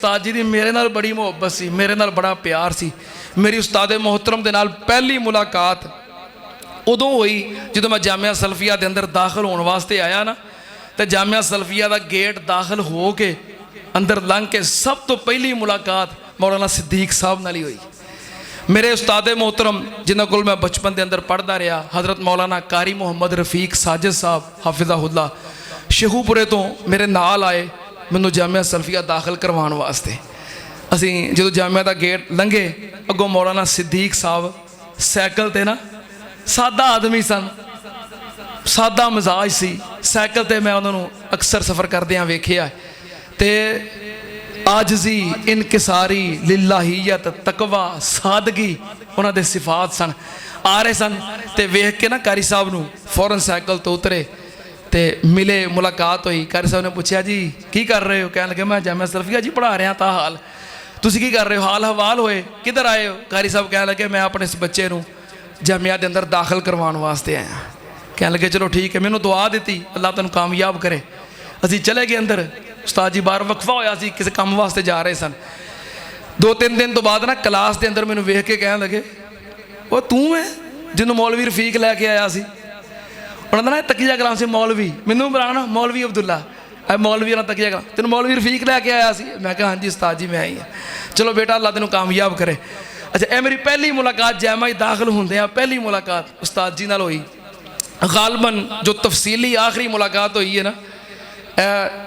उस्ताद जी की मेरे नाल बड़ी मुहब्बत सी, मेरे नाल बड़ा प्यार सी। मेरी उस्ताद मोहतरम दे नाल पहली मुलाकात उदों हुई जो मैं जामिया सलफिया के अंदर दाखिल होने वास्ते आया ना, तो जामिया सलफिया का गेट दाखिल हो के अंदर लंघ के सब तो पहली मुलाकात मौलाना सिद्दीक साहब नाल ही हुई। मेरे उस्ताद मोहतरम जिन्हों को मैं बचपन के अंदर पढ़ता रहा, हज़रत मौलाना कारी मुहम्मद रफीक साजिद साहब हाफिज़हुल्लाह शेखूपुरे तो मेरे नाल आए मैनू जामिया सलफिया दाखिल करवाने वास्ते। असी जो जामिया का गेट लंघे अगों मौलाना सिद्दीक साहब सैकल ते ना, सादा आदमी सन, सादा मिजाज सी, सैकल ते मैं उन्होंने अक्सर सफ़र करदियां वेखिया ते आजजी इनकिसारी लिल्लाहियत तकवा सादगी उन्होंने सिफात सन। आ रहे सन ते वेख के ना कारी साहब नू फौरन सैकल तो उतरे ते मिले, मुलाकात हुई। कारी साहब ने पूछा जी की कर रहे हो? कहने लगे मैं जामिया सलफिया जी पढ़ा रहा था हाल, तुसी की कर रहे हो? हाल हवाल होए किधर आए हो? कारी साहब कहने लगे मैं अपने इस बच्चे नू जामिया के अंदर दाखिल करवाने वास्ते आया। कहने लगे चलो ठीक है, मैनू दुआ दी अल्लाह तेन कामयाब करे। असी चले गए अंदर, उस्ताद जी बाहर वक्फा होया सी, किसी काम वास्ते जा रहे सन। 2-3 दिन तो बाद ना क्लास के अंदर मैनू वेख के कहने लगे वो तू है जिन्होंने मौलवी रफीक लैके आया सी? उन्होंने ना तकिया कलाम से मौलवी, मैनू बुलाना मौलवी अब्दुल्ला, मौलवी उन्होंने तकिया कलाम तेन मौलवी रफीक लैके आया सी? मैं कहा हाँ जी उस्ताद जी मैं आई हाँ। चलो बेटा अल्लाह तेन कामयाब करे। अच्छा यह मेरी पहली मुलाकात जामा दाखिल होंदे पहली मुलाकात उस्ताद जी नाल हुई। गालबन जो तफसीली आखिरी मुलाकात हुई है ना,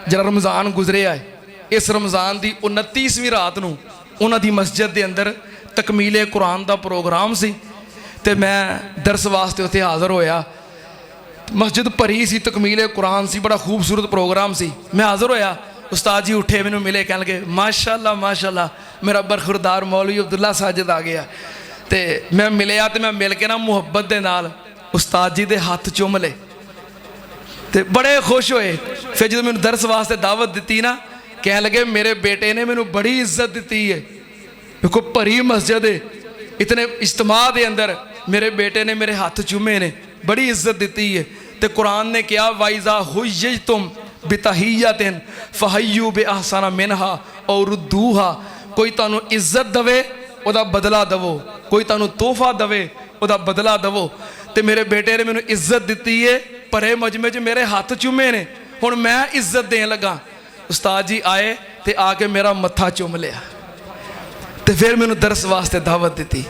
जरा रमज़ान गुजरिया है, इस रमज़ान की 29वीं रात नूं उन्हां दी मस्जिद के अंदर तकमीले कुरान का प्रोग्राम सी ते मैं दरस वास्ते उत्थे हाज़र होया। मस्जिद भरी सी, तकमीले कुरान सी, बड़ा खूबसूरत प्रोग्राम सी। मैं हाज़र होया, उस्ताद जी उठे मैनू मिले, कह लगे माशाअल्लाह माशाअल्लाह मेरा बरखुरदार मौलवी अब्दुल्ला साजिद आ गया। तो मैं मिलिया तो मैं मिल के ना मुहब्बत के नाल उस्ताद जी के हाथ चुम ले तो बड़े खुश होए। फिर जो मैंने दरस वास्ते दावत दी ना, कह लगे मेरे बेटे ने मैनू बड़ी इज्जत दी है, देखो भरी मस्जिद है, इतने इज्तमा के अंदर मेरे बेटे ने मेरे हाथ चूमे ने, बड़ी इज्जत दी है। तो कुरान ने क्या वाइजा हुय्यितुम बितहिय्यतिन फहय्यू बिअहसना मिनहा और रुद्दूहा, कोई तुहानू इज्जत दवे उहदा बदला दवो, कोई तुहानू तोहफा दवे उहदा बदला दवो। तो मेरे बेटे ने मैनू इज्जत दी है, भरे मजमे च मेरे हाथ चूमे ने, हुण मैं इज्जत देन लगा। उस्ताद जी आए तो आके मेरा मत्था चूम लिया तो फिर मैनू दरस वास्ते दावत दी।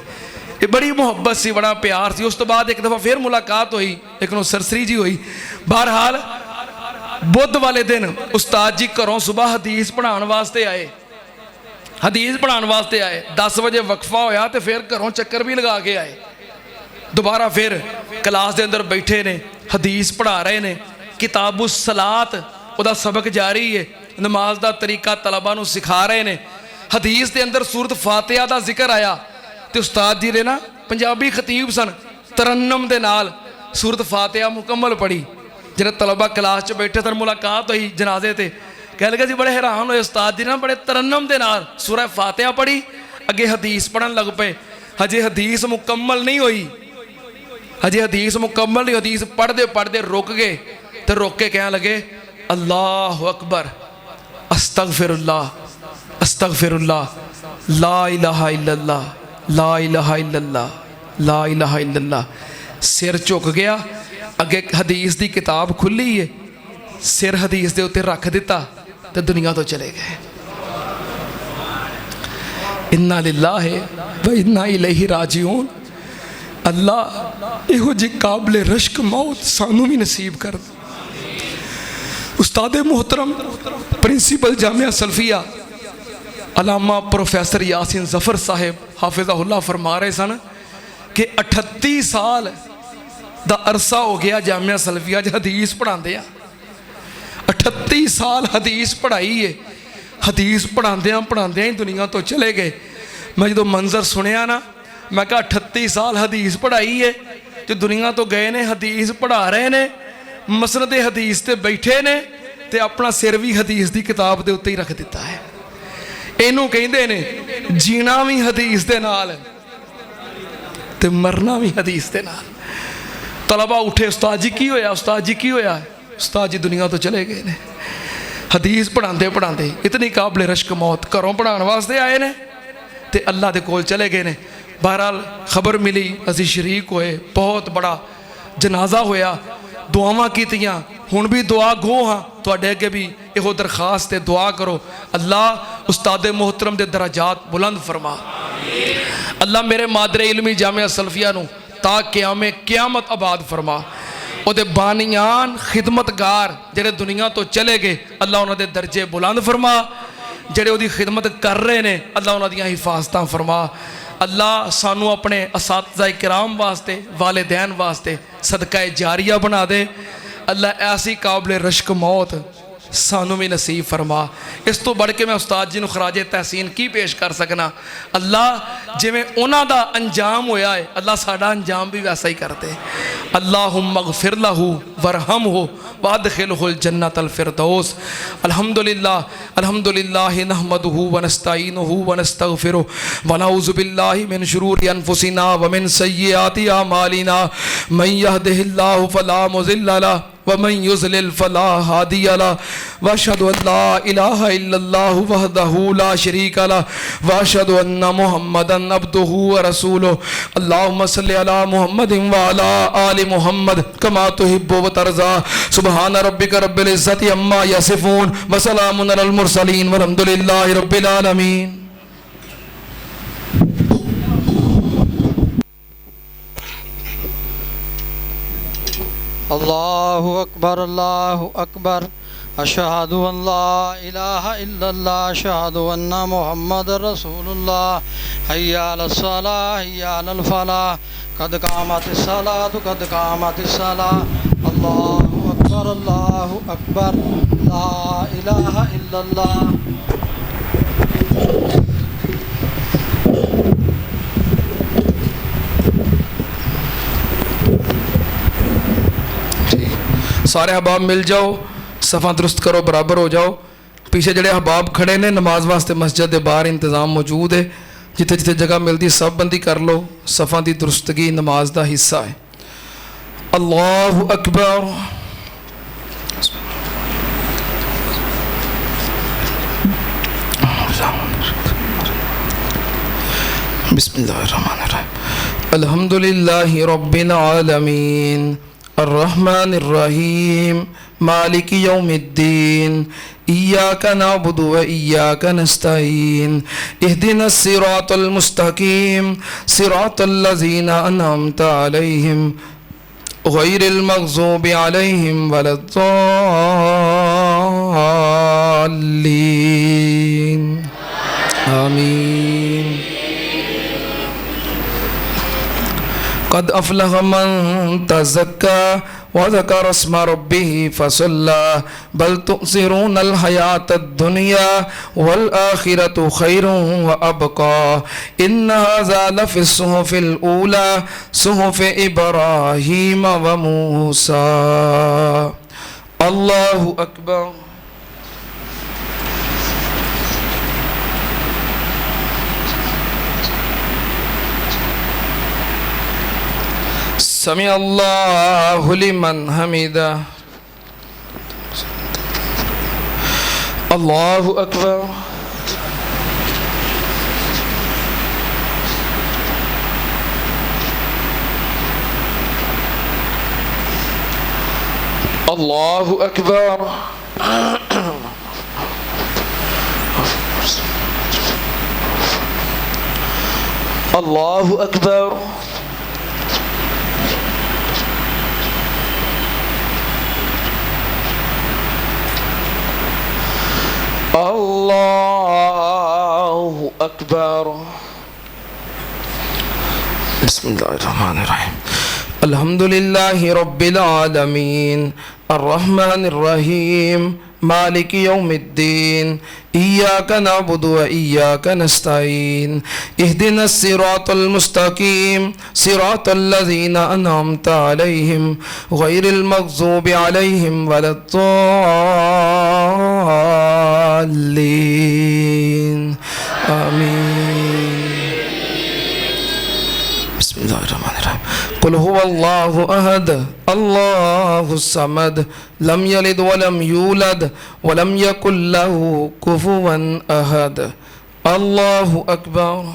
ये बड़ी मुहब्बत सी, बड़ा प्यार सी। उस तो बाद एक दफ़ा फिर मुलाकात हुई, एक सरसरी जी हुई। बहरहाल बुध वाले दिन उस्ताद जी घरों सुबह हदीस पढ़ाने वास्ते आए, हदीस पढ़ाने वास्ते आए। 10 बजे वक्फा होया तो फिर घरों चक्कर भी लगा के आए। दोबारा फिर क्लास के अंदर बैठे ने, हदीस पढ़ा रहे ने, किताबुस सलात उहदा सबक जारी है, नमाज का तरीका तलबा नूं सिखा रहे ने। हदीस के अंदर सूरत फातिहा का जिक्र आया तो उस्ताद जी ने ना पंजाबी खतीब सन, तरन्नम के नाल सूरत फातिहा मुकम्मल पढ़ी। जिन्हें तलबा क्लास च बैठे सन, मुलाकात हुई जनाजे ते, कह लगे जी बड़े हैरान हुए, उस्ताद जी ने बड़े तरन्नम के नाल सूरह फातिहा पढ़ी, अगे हदीस पढ़न लग पे। हजे हदीस मुकम्मल नहीं हुई, हजे हदीस मुकम्मल नहीं, हदीस पढ़ते पढ़ते रुक गए तो रुक के कह लगे अल्लाह अकबर अस्तगफिरुल्लाह अस्तगफिरुल्लाह ला इलाहा इल्लल्लाह ला इलाहा इल्लल्लाह ला इलाहा इल्लल्लाह। सिर झुक गया, अगे हदीस की किताब खुली है, सिर हदीस के उत्ते रख दिता तो दुनिया तो चले गए। इन्ना लिल्लाहि व इन्ना इलैहि राजिऊन। अल्लाह इहो जी काबिल रश्क मौत सानू भी नसीब कर। उस्ताद मोहतरम प्रिंसीपल जामिया सल्फिया अलामा प्रोफैसर यासीन जफ़र साहिब हाफिज़हुल्लाह फरमा रहे सन कि 38 साल का अरसा हो गया जामिया सल्फिया हदीस पढ़ाते। 38 साल हदीस पढ़ाई है, हदीस पढ़ाद्या ही दुनिया तो चले गए। मैं जो मंजर सुनिया ना, मैं कहा 38 साल हदीस पढ़ाई है जो दुनिया तो गए ने, हदीस पढ़ा रहे ने, मसनद हदीस ते बैठे ने ते अपना सिर भी हदीस की किताब के उत्ते ही रख दिता है। इनू कहते ने जीना भी हदीस के नाल ते मरना भी हदीस के नाल। तलबा उठे, उस्ताद जी की होया, उस्ताद जी की होया? उस्ताद जी दुनिया तो चले गए ने। حدیث پڑھاندے پڑھاندے اتنی قابل رشک موت گھروں پڑھان واسطے آئے نے تے اللہ دے کول چلے گئے نے. بہرحال خبر ملی اسی شریک ہوئے, بہت بڑا جنازہ ہویا, دعاواں کیتیاں. ہن بھی دعا گو ہاں تواڈے اگے بھی یہو درخواست ہے, دعا کرو اللہ استاد محترم دے درجات بلند فرما. اللہ میرے مادر علمی جامعہ سلفیہ نو تا قیامت آباد فرما. او دے بانیان خدمتگار جڑے دنیا تو چلے گئے اللہ انہاں دے درجے بلند فرما. جڑے او دی خدمت کر رہے نے اللہ انہاں دیاں حفاظتاں فرما. اللہ سانو اپنے اساتذہ کرام واسطے والدین واسطے صدقہ جاریہ بنا دے. اللہ ایسی قابل رشک موت سانو بھی نصیب فرما. اس تو بڑھ کے میں استاد جی نو خراج تحسین کی پیش کر سکنا. اللہ جی میں انہاں دا انجام ہویا ہے اللہ ساڈا انجام بھی ویسا ہی کرتے. اللہم اغفر لہو ورحمہ وادخلہ الجنۃ الفردوس. الحمدللہ نحمدہ ونستعینہ ونستغفرہ ونعوذ باللہ من شرور انفسنا ومن سیئات اعمالنا من یہدہ اللہ فلا مضل لہ ومن يضلل فلا هادي له واشهد ان لا اله الا الله وحده لا شريك له واشهد ان محمدا عبده ورسوله. اللهم صل على محمد وعلى ال محمد كما تحب وترضى. سبحان ربك رب العزة عما يصفون وسلام على المرسلين والحمد لله رب العالمين. اللہ اکبر اللہ اکبر اشہد ان لا الہ الا اللہ اشہد ان محمد رسول اللہ حی علی الصلاۃ حی علی الفلاح قد قامت الصلاۃ قد قامت الصلاۃ. اللہ اکبر لا الہ الا اللہ. سارے احباب مل جاؤ, صفحہ درست کرو, برابر ہو جاؤ. پیچھے جڑے احباب کھڑے نے نماز واسطے مسجد دے باہر انتظام موجود ہے, جتھے جتھے جگہ ملتی سب بندی کر لو. صفحہ دی درستگی نماز دا حصہ ہے. اللہ اکبر. بسم اللہ الرحمن الرحیم. الحمدللہ رب العالمین الرحمن الرحیم مالک یوم الدین ایاک نعبد و ایاک نستعین اہدنا الصراط المستقیم صراط الذین انعمت علیہم غیر المغضوب علیہم ولا الضالین آمین. قد افلح من تزكى وذكر اسم ربه فصلى بل تؤثرون الحياة الدنيا والآخرة خير وأبقى إن هذا لفي الصحف الأولى صحف إبراهيم وموسى. الله أكبر. سمع اللہ لمن حمدہ. اللہ اکبر. اللہ اکبر. اللہ اکبر. اللہ اکبر. بسم اللہ الرحمن الرحیم. الحمدللہ رب العالمین الرحمن الرحیم مالک یوم الدین ایاک نعبد و ایاک نستعین اہدنا الصراط المستقیم صراط الذین انعمت علیہم غیر المغضوب علیہم ولا الضالین آمین. بسم اللہ الرحمن الرحیم. قل هو الله أحد الله الصمد لم يلد ولم يولد ولم يكن له كفوا أحد الله أكبر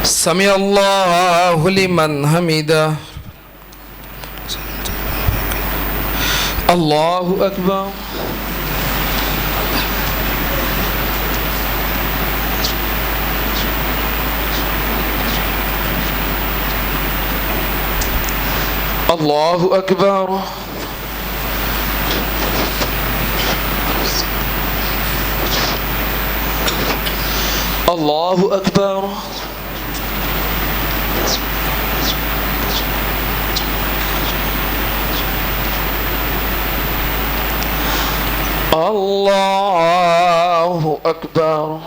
سمع الله لمن حمده الله أكبر الله أكبر الله أكبر الله أكبر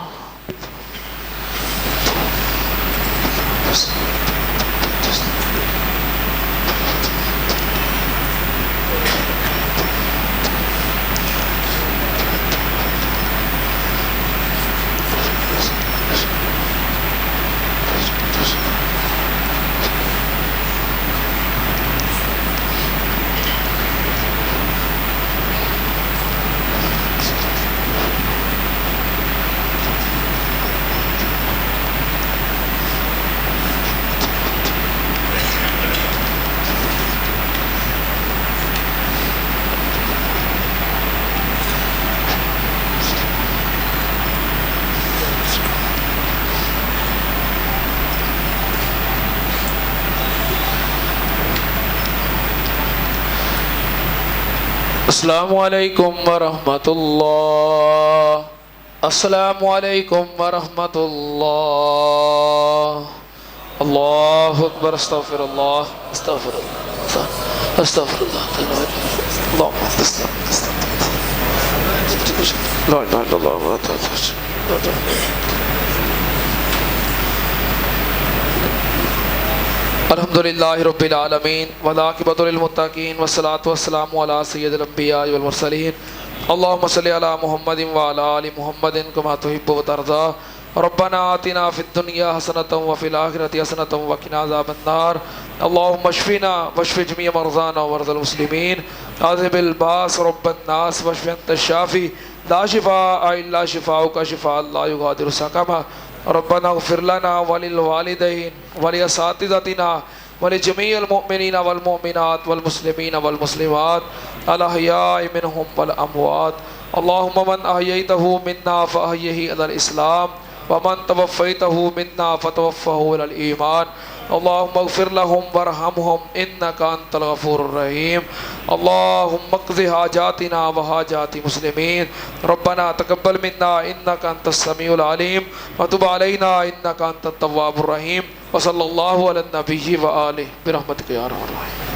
السلام علیکم ورحمۃ اللہ السلام علیکم ورحمۃ اللہ اللہ اکبر استغفر اللہ استغفر اللہ استغفر اللہ اللہم لا الہ الا اللہ الحمدللہ رب العالمین والعاقبۃ للمتقین والصلاۃ والسلام علی سید الانبیاء والمرسلین اللہم صلی علی محمد وعلی آل محمد کما تحب وترضى ربنا آتنا فی الدنیا حسنۃ وفی الآخرۃ حسنۃ وقنا عذاب النار اللہم اشفنا واشف جمیع مرضانا ومرضى المسلمین اذهب الباس رب الناس واشف انت الشافی لا شفاء الا شفاؤک شفاء لا یغادر سقما ربنا اغفر لنا وللوالدین ولاساتذتنا ولجميع المؤمنين والمؤمنات والمسلمين والمسلمات الاحياء منهم والاموات اللهم من احييته منا فاحيه على الاسلام ومن توفيته منا فتوفه على الايمان اللهم اغفر لهم وارحمهم انك انت الغفور الرحيم اللهم اقض حاجاتنا وحاجات المسلمين ربنا تقبل منا انك انت السميع العليم وتب علينا انك انت التواب الرحيم وصلى الله على النبي وآله برحمتك يا ارحم الراحمين